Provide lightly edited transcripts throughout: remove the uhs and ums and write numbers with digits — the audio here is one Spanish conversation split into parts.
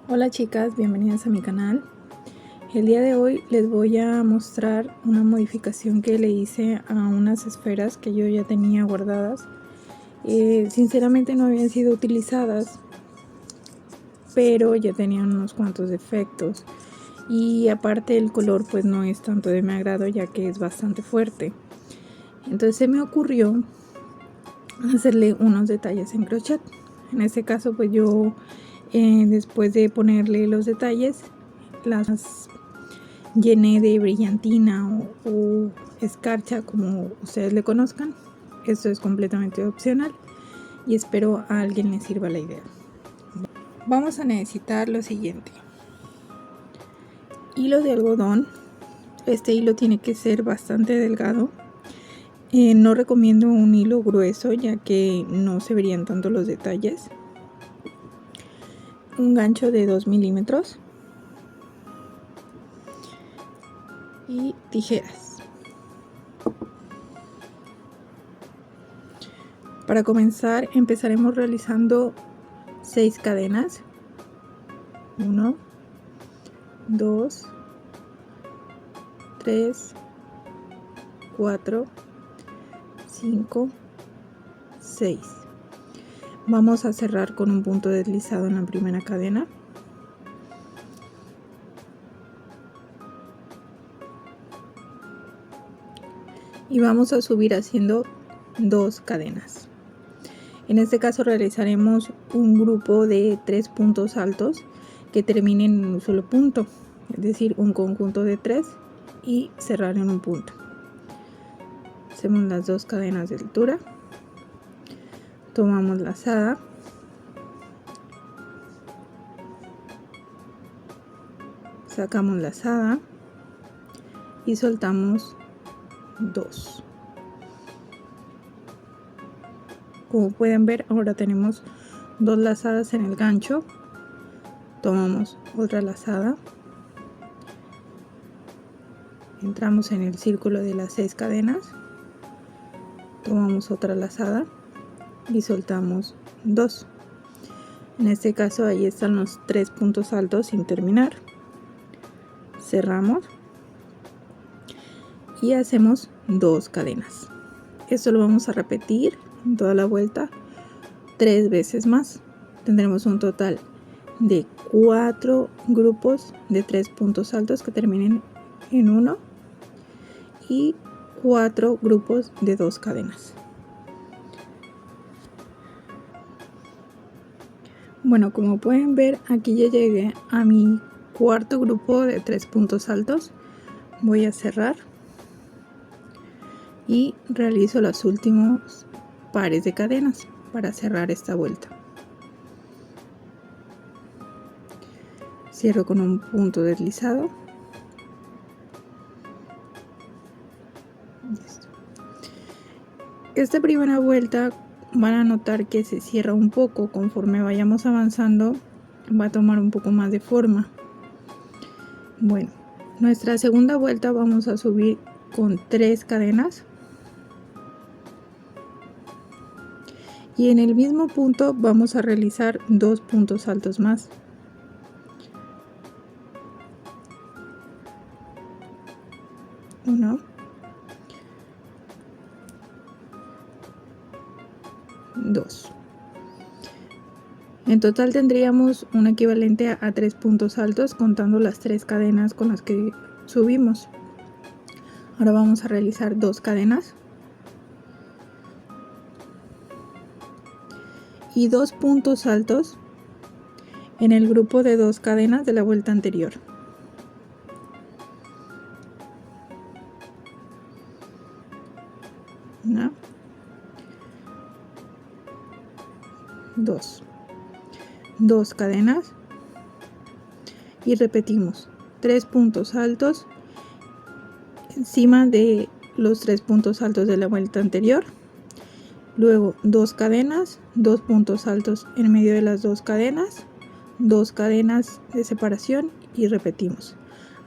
Hola chicas, bienvenidas a mi canal. El día de hoy les voy a mostrar una modificación que le hice a unas esferas que yo ya tenía guardadas. Sinceramente no habían sido utilizadas, pero ya tenían unos cuantos defectos. Y aparte el color pues no es tanto de mi agrado, ya que es bastante fuerte. Entonces se me ocurrió hacerle unos detalles en crochet. En este caso pues yo después de ponerle los detalles las llené de brillantina o escarcha, como ustedes le conozcan. Esto es completamente opcional y espero a alguien le sirva la idea. Vamos a necesitar lo siguiente: hilo de algodón. Este hilo tiene que ser bastante delgado. No recomiendo un hilo grueso, ya que no se verían tanto los detalles. Un gancho de 2 milímetros y tijeras. Para comenzar empezaremos realizando 6 cadenas. 1, 2, 3, 4, 5, 6. Vamos a cerrar con un punto deslizado en la primera cadena. Y vamos a subir haciendo 2 cadenas. En este caso realizaremos un grupo de 3 puntos altos que terminen en un solo punto, es decir, un conjunto de 3 y cerrar en un punto. Hacemos las 2 cadenas de altura, tomamos lazada, sacamos lazada y soltamos 2. Como pueden ver, ahora tenemos 2 lazadas en el gancho. Tomamos otra lazada, entramos en el círculo de las 6 cadenas, tomamos otra lazada y soltamos 2. En este caso ahí están los 3 puntos altos sin terminar. Cerramos y hacemos 2 cadenas. Esto lo vamos a repetir en toda la vuelta 3 veces más. Tendremos un total de 4 grupos de 3 puntos altos que terminen en 1 y 4 grupos de 2 cadenas. Bueno, como pueden ver, aquí ya llegué a mi cuarto grupo de 3 puntos altos. Voy a cerrar y realizo los últimos pares de cadenas para cerrar esta vuelta. Cierro con un punto deslizado. Listo. Esta primera vuelta van a notar que se cierra un poco. Conforme vayamos avanzando va a tomar un poco más de forma. Bueno, nuestra segunda vuelta vamos a subir con 3 cadenas y en el mismo punto vamos a realizar 2 puntos altos más. Uno, 2. En total tendríamos un equivalente a 3 puntos altos contando las 3 cadenas con las que subimos. Ahora vamos a realizar 2 cadenas y 2 puntos altos en el grupo de 2 cadenas de la vuelta anterior. Una, 2. 2 cadenas y repetimos 3 puntos altos encima de los 3 puntos altos de la vuelta anterior. Luego 2 cadenas, 2 puntos altos en medio de las 2 cadenas, 2 cadenas de separación y repetimos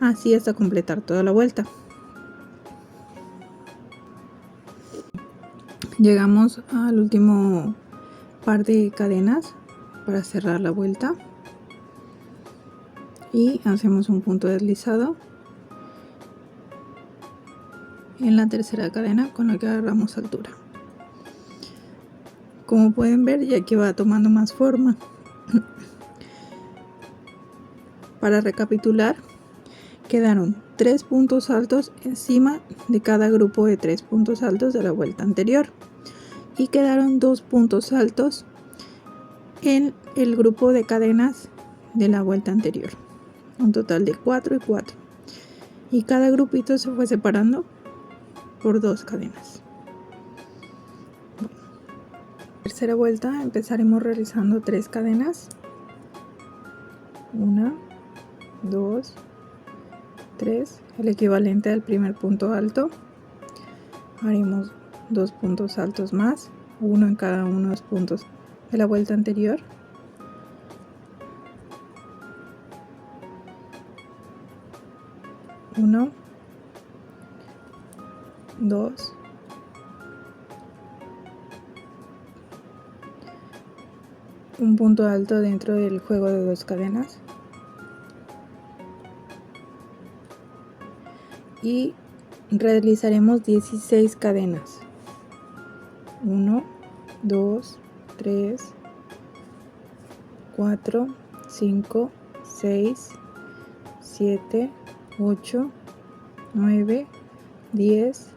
así hasta completar toda la vuelta. Llegamos al último par de cadenas para cerrar la vuelta. y hacemos un punto deslizado en la tercera cadena con la que agarramos altura. Como pueden ver, ya que va tomando más forma. Para recapitular, quedaron 3 puntos altos encima de cada grupo de 3 puntos altos de la vuelta anterior y quedaron 2 puntos altos en el grupo de cadenas de la vuelta anterior, un total de 4 y 4, y cada grupito se fue separando por 2 cadenas. Tercera vuelta empezaremos realizando 3 cadenas, 1, 2, 3, el equivalente al primer punto alto. Haremos 2 puntos altos más, uno en cada uno de los puntos de la vuelta anterior. Uno, 2, un punto alto dentro del juego de 2 cadenas y realizaremos 16 cadenas. 1, 2, 3, 4, 5, 6, 7, 8, 9, 10,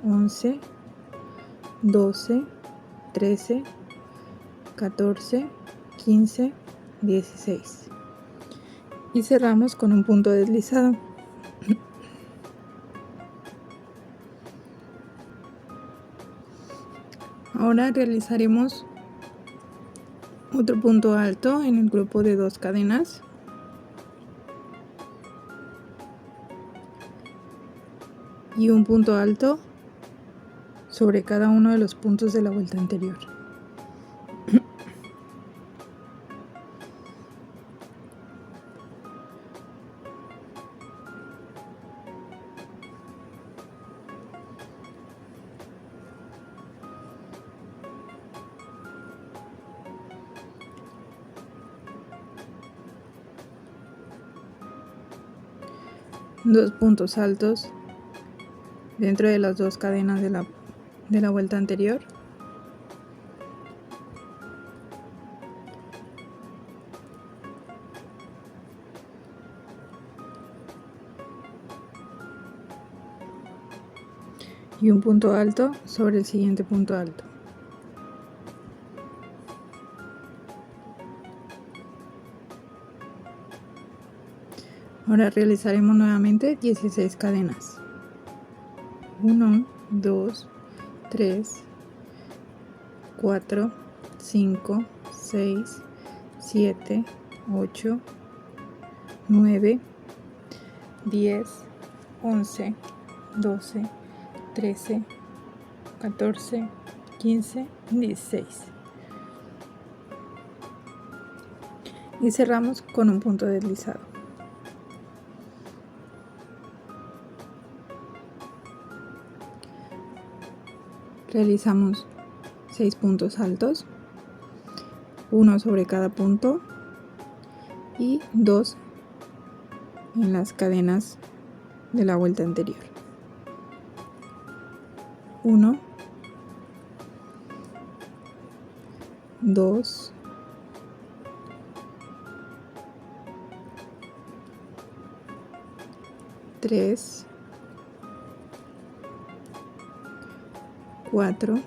11, 12, 13, 14, 15, 16 y cerramos con un punto deslizado. Ahora realizaremos otro punto alto en el grupo de 2 cadenas y un punto alto sobre cada uno de los puntos de la vuelta anterior. Dos puntos altos dentro de las 2 cadenas de la vuelta anterior. Y un punto alto sobre el siguiente punto alto. Ahora realizaremos nuevamente 16 cadenas. 1, 2, 3, 4, 5, 6, 7, 8, 9, 10, 11, 12, 13, 14, 15, 16. Y cerramos con un punto deslizado. Realizamos 6 puntos altos, uno sobre cada punto y 2 en las cadenas de la vuelta anterior. 1, 2, 3, 4,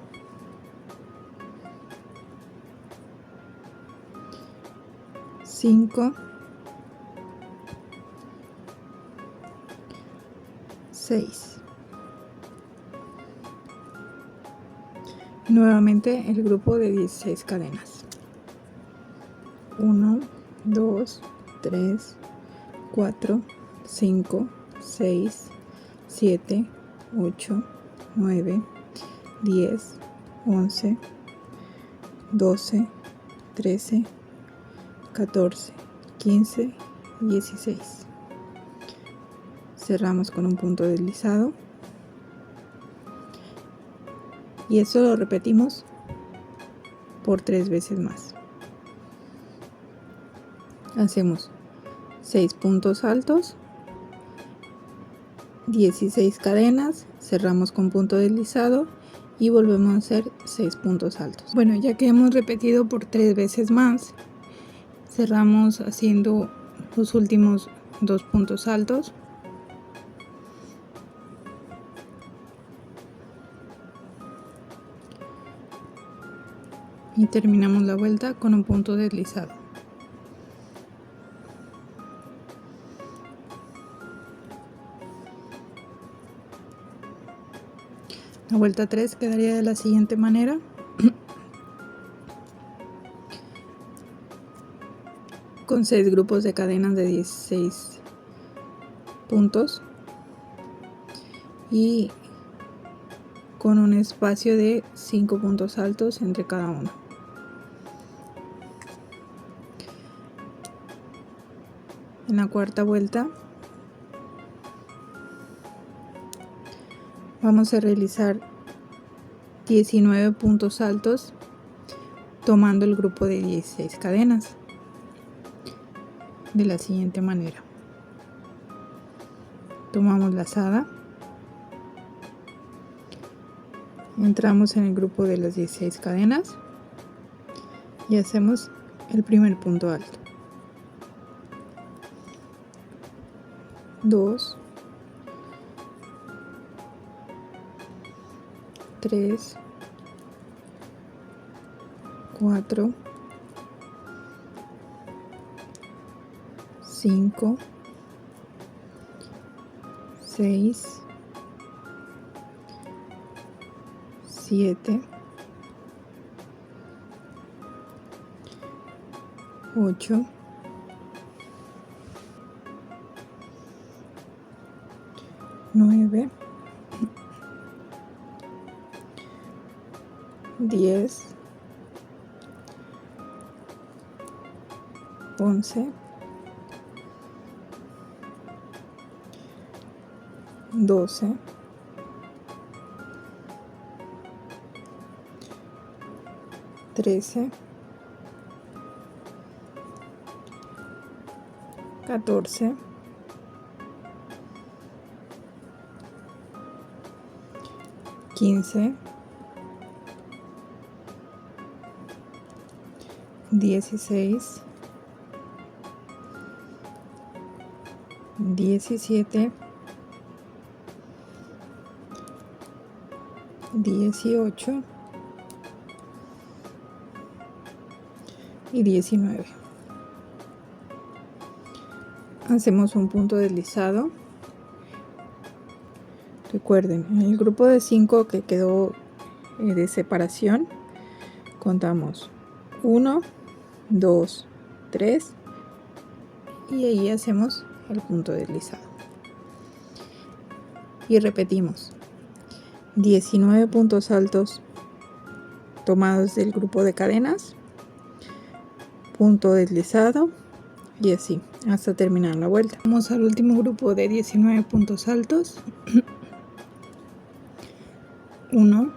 5, 6. Nuevamente el grupo de 16 cadenas. 1, 2, 3, 4, 5, 6, 7, 8, 9, 10, 11, 12, 13, 14, 15, 16. Cerramos con un punto deslizado y eso lo repetimos por 3 veces más. Hacemos 6 puntos altos, 16 cadenas, cerramos con punto deslizado y volvemos a hacer 6 puntos altos. Bueno, ya que hemos repetido por 3 veces más, cerramos haciendo los últimos 2 puntos altos y terminamos la vuelta con un punto deslizado. La vuelta 3 quedaría de la siguiente manera. Con 6 grupos de cadenas de 16 puntos y con un espacio de 5 puntos altos entre cada uno. En la cuarta vuelta vamos a realizar 19 puntos altos tomando el grupo de 16 cadenas de la siguiente manera. Tomamos lazada, entramos en el grupo de las 16 cadenas y hacemos el primer punto alto. 2, 3, 4, 5, 6, 7, 8, 9, 10, 11, 12, 13, 14, 15, 16, 17, 18 y 19. Hacemos un punto deslizado. Recuerden, en el grupo de 5 que quedó de separación, contamos 1, 2, 3 y ahí hacemos el punto deslizado. Y repetimos 19 puntos altos tomados del grupo de cadenas, punto deslizado y así hasta terminar la vuelta. Vamos al último grupo de 19 puntos altos. 1,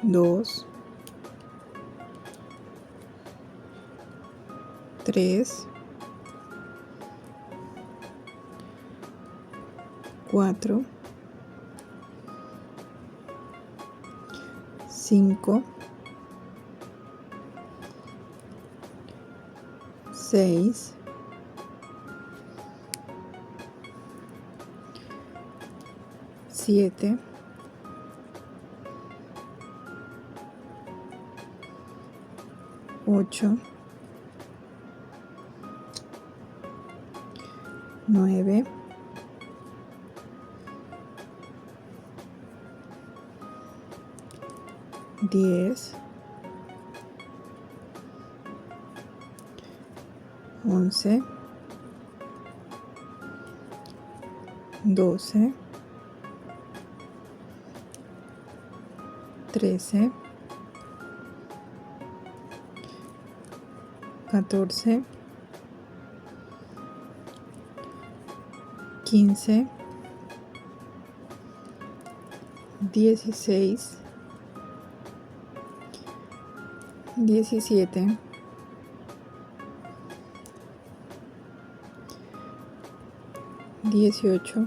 2, 3, 4, 5, 6, 7, 8, 9, 10, 11, 12, 13, 14, 15, 16, 17, 18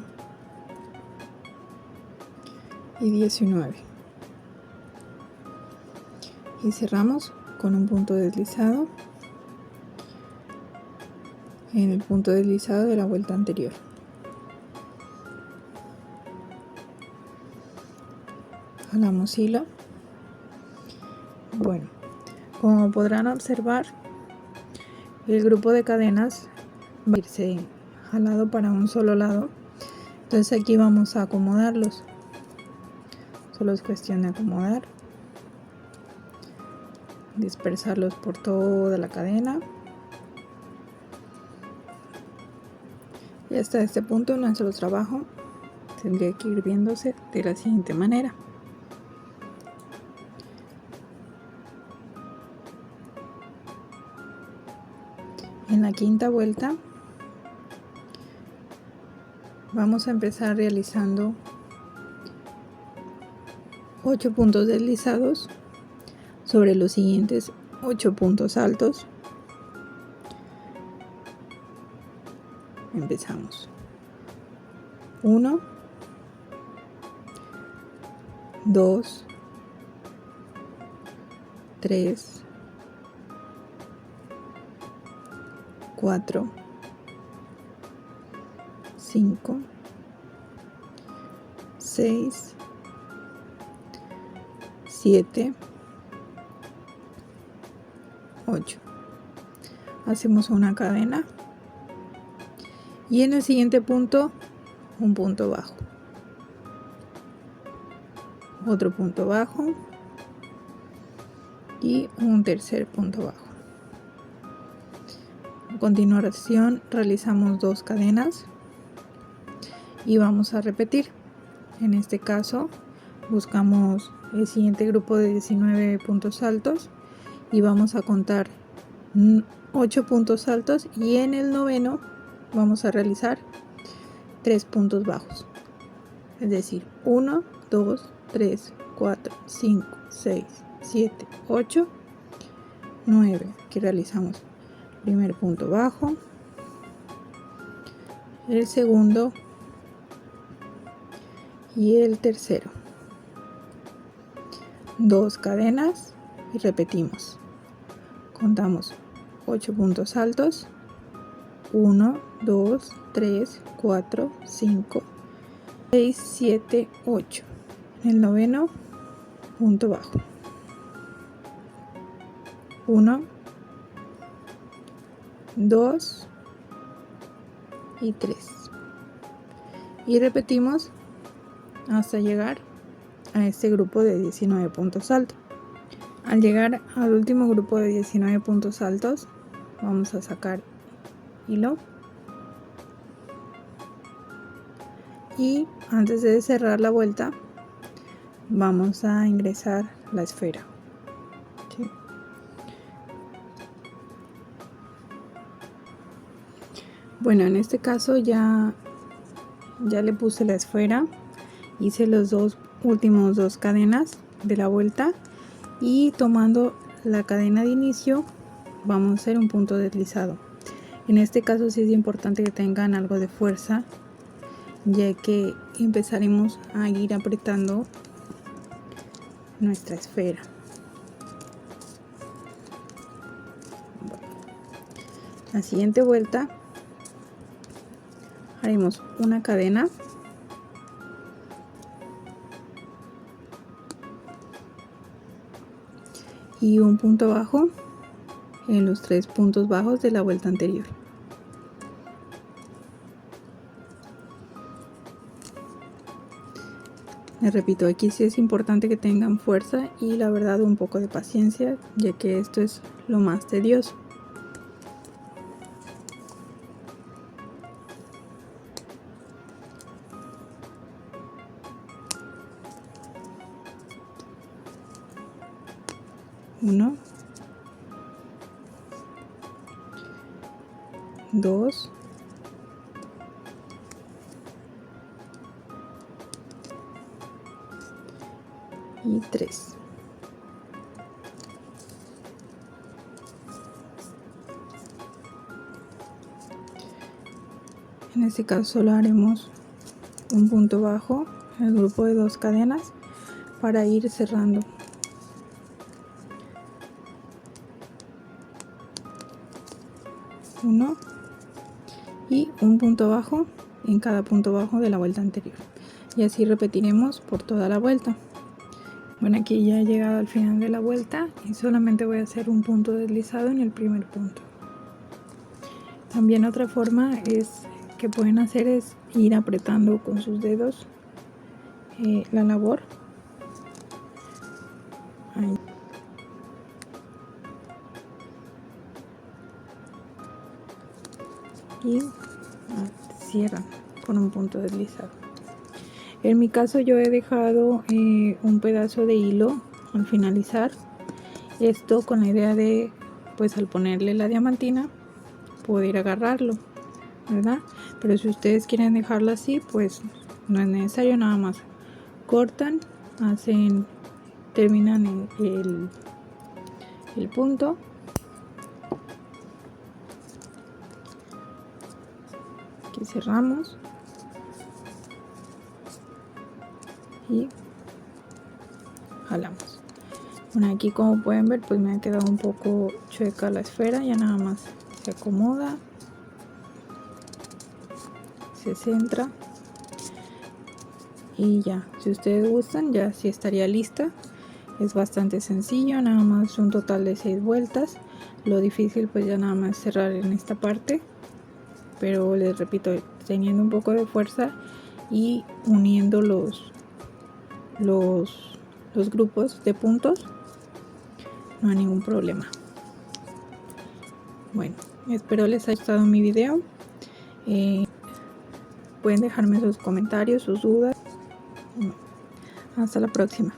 y 19, y cerramos con un punto deslizado en el punto deslizado de la vuelta anterior. Jalamos hilo. Bueno, como podrán observar, el grupo de cadenas va a irse jalado para un solo lado. Entonces aquí vamos a acomodarlos. Solo es cuestión de acomodar, dispersarlos por toda la cadena. Y hasta este punto nuestro trabajo tendría que ir viéndose de la siguiente manera. En la quinta vuelta vamos a empezar realizando 8 puntos deslizados sobre los siguientes 8 puntos altos. Empezamos. 1, 2, 3, 4, 5, 6, 7, 8. Hacemos una cadena y en el siguiente punto un punto bajo, otro punto bajo y un tercer punto bajo. A continuación realizamos 2 cadenas y vamos a repetir. En este caso buscamos el siguiente grupo de 19 puntos altos y vamos a contar 8 puntos altos, y en el noveno vamos a realizar 3 puntos bajos, es decir, 1, 2, 3, 4, 5, 6, 7, 8, 9. Aquí realizamos el primer punto bajo, el segundo y el tercero. 2 cadenas y repetimos. Contamos 8 puntos altos. 1, 2, 3, 4, 5, 6, 7, 8. En el noveno, punto bajo. 1, 2 y 3. Y repetimos hasta llegar a este grupo de 19 puntos altos. Al llegar al último grupo de 19 puntos altos, vamos a sacar hilo y antes de cerrar la vuelta vamos a ingresar la esfera. ¿Sí? Bueno, en este caso ya le puse la esfera, hice los últimos 2 cadenas de la vuelta y tomando la cadena de inicio vamos a hacer un punto deslizado. En este caso sí es importante que tengan algo de fuerza, ya que empezaremos a ir apretando nuestra esfera. Bueno, la siguiente vuelta haremos una cadena y un punto bajo en los 3 puntos bajos de la vuelta anterior. Les repito, aquí sí es importante que tengan fuerza y la verdad un poco de paciencia, ya que esto es lo más tedioso. Uno, 2, 3. En este caso solo haremos un punto bajo en el grupo de 2 cadenas para ir cerrando. Uno y un punto bajo en cada punto bajo de la vuelta anterior, y así repetiremos por toda la vuelta. Bueno, aquí ya he llegado al final de la vuelta y solamente voy a hacer un punto deslizado en el primer punto. También otra forma que pueden hacer es ir apretando con sus dedos la labor. Ahí. Y cierran con un punto deslizado. En mi caso yo he dejado un pedazo de hilo al finalizar, esto con la idea de, pues al ponerle la diamantina, poder agarrarlo, ¿verdad? Pero si ustedes quieren dejarlo así, pues no es necesario, nada más cortan, terminan el punto. Aquí cerramos y jalamos. Bueno, aquí como pueden ver, pues me ha quedado un poco chueca la esfera, ya nada más se acomoda, se centra y ya, si ustedes gustan, ya sí estaría lista. Es bastante sencillo, nada más un total de 6 vueltas. Lo difícil pues ya nada más cerrar en esta parte, pero les repito, teniendo un poco de fuerza y uniendo los grupos de puntos, no hay ningún problema. Bueno, espero les haya gustado mi video. Pueden dejarme sus comentarios, sus dudas. Hasta la próxima.